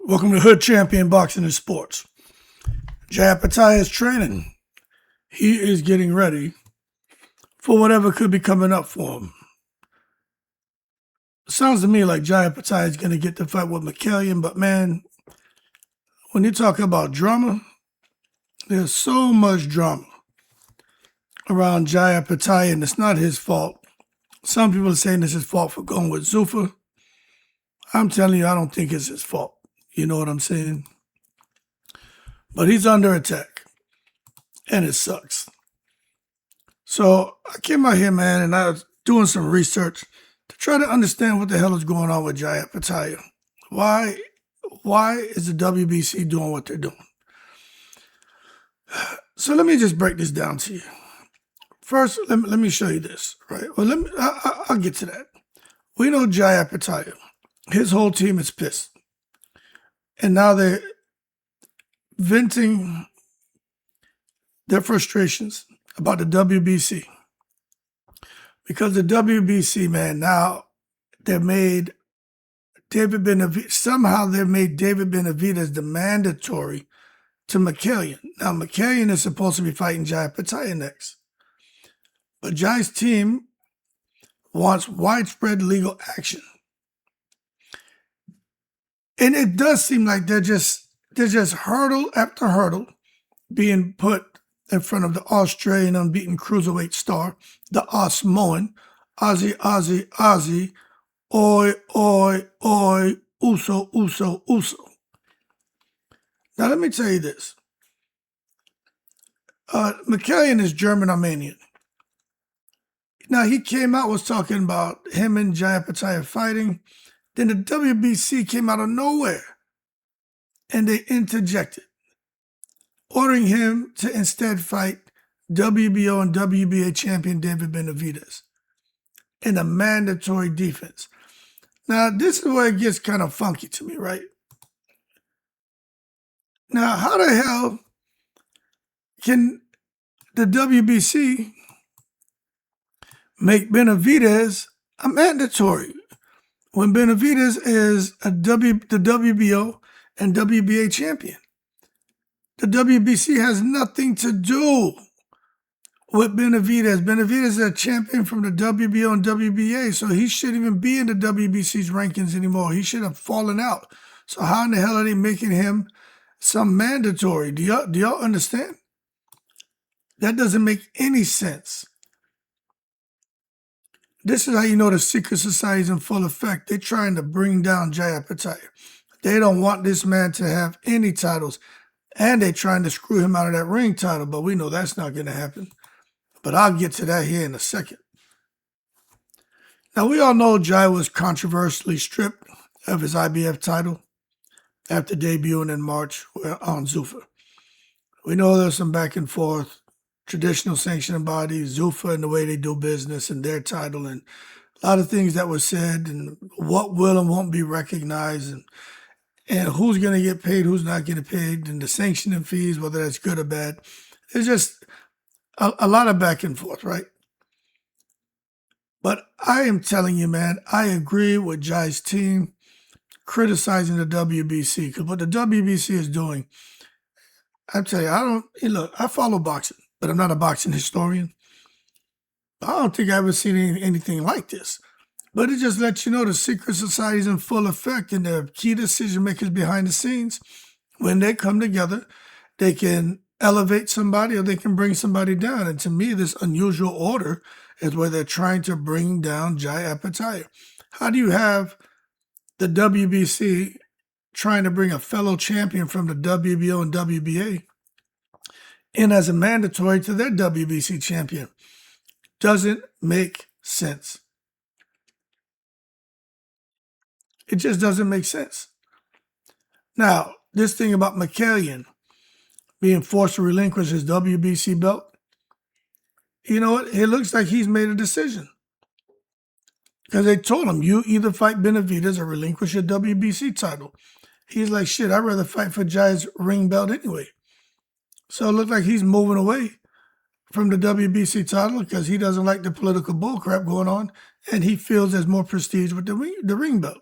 Welcome to Hood Champion Boxing and Sports. Jai Opetaia is training. He is getting ready for whatever could be coming up for him. Sounds to me like Jai Opetaia is going to get the fight with Mikaelian, but man, when you talk about drama, there's so much drama around Jai Opetaia, and it's not his fault. Some people are saying it's his fault for going with Zuffa. I'm telling you, I don't think it's his fault. You know what I'm saying? But he's under attack, and it sucks. So I came out here, man, and I was doing some research to try to understand what the hell is going on with Jai Opetaia. Why is the WBC doing what they're doing? So let me just break this down to you. First, let me show you this, right? Well, I'll get to that. We know Jai Opetaia. His whole team is pissed. And now they're venting their frustrations about the WBC. Because the WBC, man, now they made David Benavidez, somehow they made David Benavidez the mandatory to Mikaelian. Now, Mikaelian is supposed to be fighting Jai Opetaia next. But Jai's team wants widespread legal action. And it does seem like they're just hurdle after hurdle being put in front of the Australian unbeaten cruiserweight star, the Osmoan, Ozzy, oi, Uso. Now, let me tell you this. Mikaelian is German-Armenian. Now, he came out, was talking about him and Jai Opetaia fighting. Then the WBC came out of nowhere, and they interjected, ordering him to instead fight WBO and WBA champion David Benavidez in a mandatory defense. Now, this is where it gets kind of funky to me, right? Now, how the hell can the WBC make Benavidez a mandatory when Benavidez is the WBO and WBA champion? The WBC has nothing to do with Benavidez. Benavidez is a champion from the WBO and WBA, so he shouldn't even be in the WBC's rankings anymore. He should have fallen out. So how in the hell are they making him some mandatory? Do y'all understand? That doesn't make any sense. This is how you know the secret society is in full effect. They're trying to bring down Jai Opetaia. They don't want this man to have any titles, and they're trying to screw him out of that ring title, but we know that's not going to happen. But I'll get to that here in a second. Now, we all know Jai was controversially stripped of his IBF title after debuting in March on Zuffa. We know there's some back and forth. Traditional sanctioning bodies, Zuffa, and the way they do business and their title, and a lot of things that were said, and what will and won't be recognized, and who's going to get paid, who's not getting paid, and the sanctioning fees, whether that's good or bad. It's just a lot of back and forth, right? But I am telling you, man, I agree with Jai's team criticizing the WBC, because what the WBC is doing, I'm telling you, look, I follow boxing, but I'm not a boxing historian. I don't think I've ever seen anything like this. But it just lets you know the secret society is in full effect, and the key decision makers behind the scenes, when they come together, they can elevate somebody or they can bring somebody down. And to me, this unusual order is where they're trying to bring down Jai Opetaia. How do you have the WBC trying to bring a fellow champion from the WBO and WBA in as a mandatory to their WBC champion? Doesn't make sense. It just doesn't make sense. Now, this thing about Mikaelian being forced to relinquish his WBC belt, you know what? It looks like he's made a decision. Because they told him, you either fight Benavidez or relinquish your WBC title. He's like, shit, I'd rather fight for Jai's ring belt anyway. So it looks like he's moving away from the WBC title because he doesn't like the political bullcrap going on, and he feels there's more prestige with the ring belt.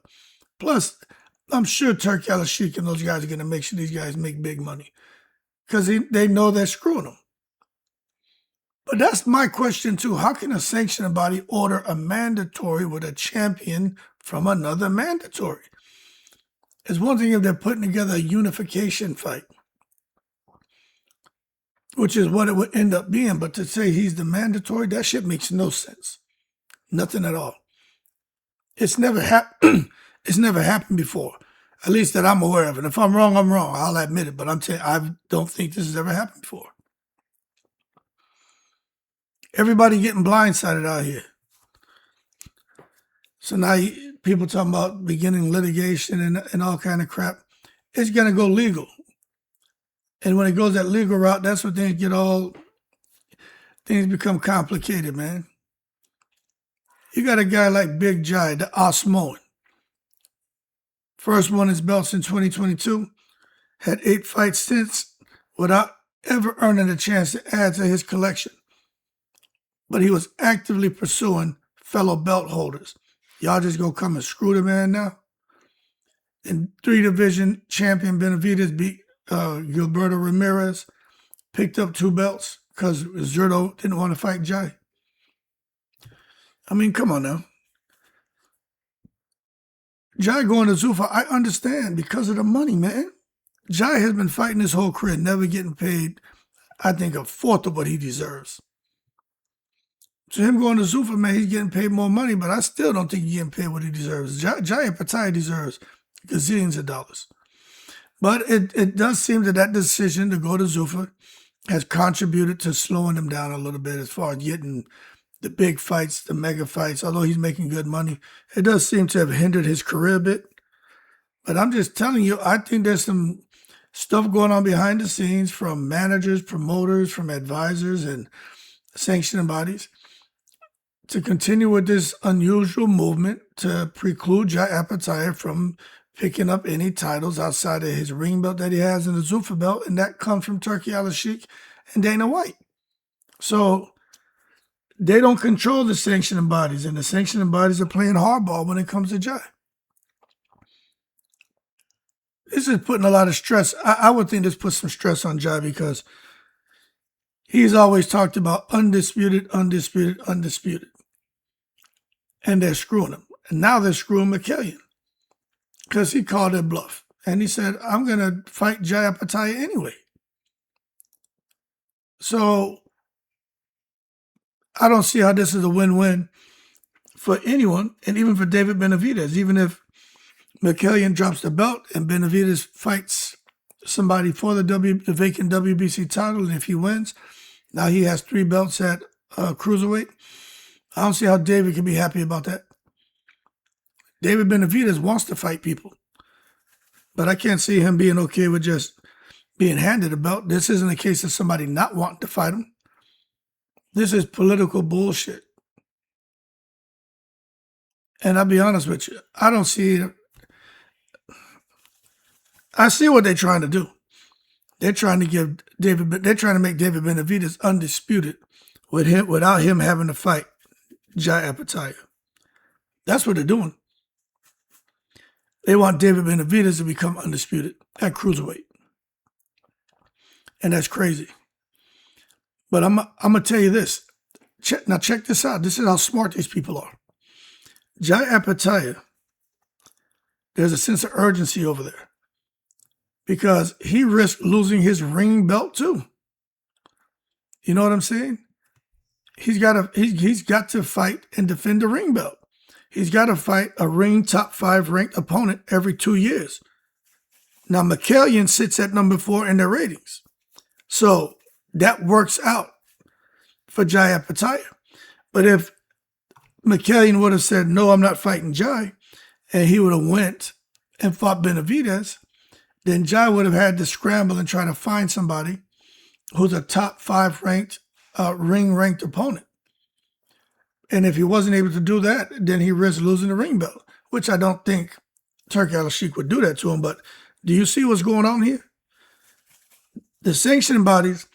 Plus, I'm sure Turki Al-Sheikh and those guys are going to make sure these guys make big money because they know they're screwing them. But that's my question too. How can a sanctioning body order a mandatory with a champion from another mandatory? It's one thing if they're putting together a unification fight, which is what it would end up being. But to say he's the mandatory, that shit makes no sense. Nothing at all. It's never happened. It's never happened before, at least that I'm aware of. And if I'm wrong, I'm wrong. I'll admit it. But I'm telling you, I don't think this has ever happened before. Everybody getting blindsided out here. So now people talking about beginning litigation and all kind of crap. It's going to go legal. And when it goes that legal route, that's when things become complicated, man. You got a guy like Big Jai, the Osmoan. First won his belts in 2022. Had 8 fights since without ever earning a chance to add to his collection. But he was actively pursuing fellow belt holders. Y'all just gonna come and screw the man now? In 3-division champion Benavidez beat Gilberto Ramirez, picked up 2 belts because Zerto didn't want to fight Jai. I mean, come on now. Jai going to Zuffa, I understand because of the money, man. Jai has been fighting his whole career, never getting paid, I think, 1/4 of what he deserves. So him going to Zuffa, man, he's getting paid more money, but I still don't think he's getting paid what he deserves. Jai Opetaia deserves gazillions of dollars. But it does seem that decision to go to Zuffa has contributed to slowing him down a little bit as far as getting the big fights, the mega fights. Although he's making good money, it does seem to have hindered his career a bit. But I'm just telling you, I think there's some stuff going on behind the scenes from managers, promoters, from advisors and sanctioning bodies to continue with this unusual movement to preclude Jai Opetaia from picking up any titles outside of his ring belt that he has in the Zuffa belt, and that comes from Turki Al-Sheikh and Dana White. So they don't control the sanctioning bodies, and the sanctioning bodies are playing hardball when it comes to Jai. This is putting a lot of stress. I would think this puts some stress on Jai because he's always talked about undisputed, undisputed, undisputed. And they're screwing him. And now they're screwing Mikaelian because he called it bluff. And he said, I'm going to fight Jai Opetaia anyway. So I don't see how this is a win-win for anyone, and even for David Benavidez. Even if Mikaelian drops the belt and Benavidez fights somebody for the vacant WBC title, and if he wins, now he has 3 belts at cruiserweight. I don't see how David can be happy about that. David Benavidez wants to fight people, but I can't see him being okay with just being handed a belt. This isn't a case of somebody not wanting to fight him. This is political bullshit. And I'll be honest with you, I don't see it. I see what they're trying to do. They're trying to make David Benavidez undisputed without him having to fight Jai Opetaia. That's what they're doing. They want David Benavidez to become undisputed at cruiserweight. And that's crazy. But I'm going to tell you this. Check this out. This is how smart these people are. Jai Opetaia, there's a sense of urgency over there because he risked losing his ring belt too. You know what I'm saying? He's got to fight and defend the ring belt. He's got to fight a ring top 5 ranked opponent every 2 years. Now, Mikaelian sits at number 4 in their ratings. So that works out for Jai Opetaia. But if Mikaelian would have said, no, I'm not fighting Jai, and he would have went and fought Benavidez, then Jai would have had to scramble and try to find somebody who's a top 5 ranked ring-ranked opponent. And if he wasn't able to do that, then he risked losing the ring belt, which I don't think Turki Al-Sheikh would do that to him. But do you see what's going on here? The sanctioning bodies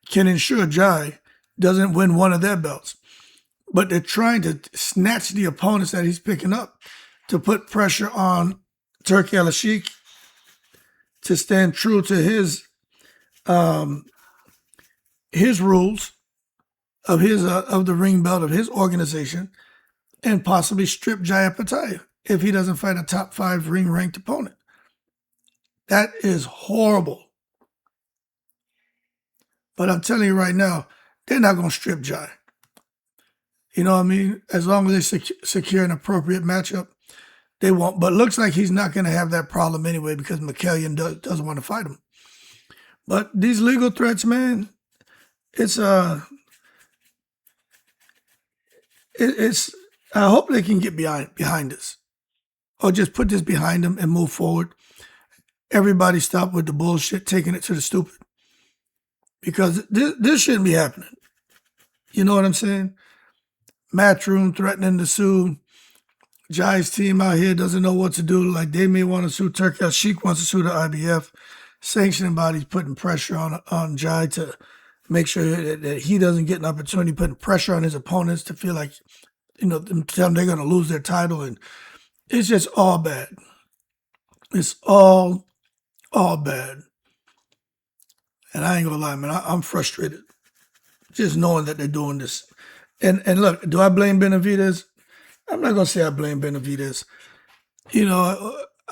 can ensure Jai doesn't win one of their belts, but they're trying to snatch the opponents that he's picking up to put pressure on Turki Al-Sheikh to stand true to his rules of the ring belt of his organization, and possibly strip Jai Opetaia if he doesn't fight a top 5 ring ranked opponent. That is horrible. But I'm telling you right now, they're not going to strip Jai. You know what I mean? As long as they secure an appropriate matchup, they won't. But it looks like he's not going to have that problem anyway because Mikaelian doesn't want to fight him. But these legal threats, man, it's I hope they can get behind this, or just put this behind them and move forward. Everybody stop with the bullshit, taking it to the stupid, because this shouldn't be happening. You know what I'm saying? Matchroom threatening to sue. Jai's team out here doesn't know what to do. Like, they may want to sue Turki Al-Sheikh, wants to sue the IBF. Sanctioning bodies putting pressure on Jai to make sure that he doesn't get an opportunity, putting pressure on his opponents to feel like, tell them they're going to lose their title. And it's just all bad. It's all bad. And I ain't going to lie, man, I'm frustrated just knowing that they're doing this. And look, do I blame Benavidez? I'm not going to say I blame Benavidez.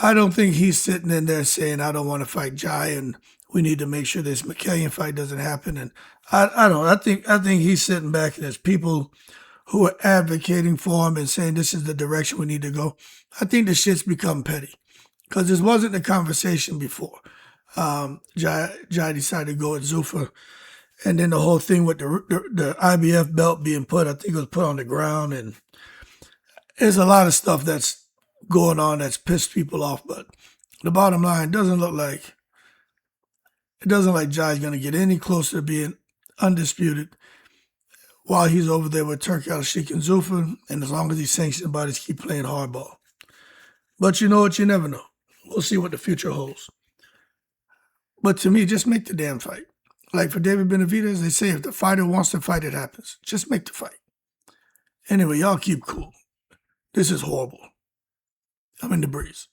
I don't think he's sitting in there saying, I don't want to fight Jai and we need to make sure this Mikaelian fight doesn't happen. And I think he's sitting back and there's people who are advocating for him and saying this is the direction we need to go. I think the shit's become petty because this wasn't the conversation before. Jai decided to go at Zuffa, and then the whole thing with the IBF belt being put, I think it was put on the ground, and there's a lot of stuff that's going on that's pissed people off. But the bottom line, it doesn't look like Jai's going to get any closer to being undisputed while he's over there with Turki Al-Sheikh and Zuffa, and as long as these sanctioned bodies keep playing hardball. But you know what? You never know. We'll see what the future holds. But to me, just make the damn fight. Like for David Benavidez, they say if the fighter wants to fight, it happens. Just make the fight. Anyway, y'all keep cool. This is horrible. I'm in the breeze.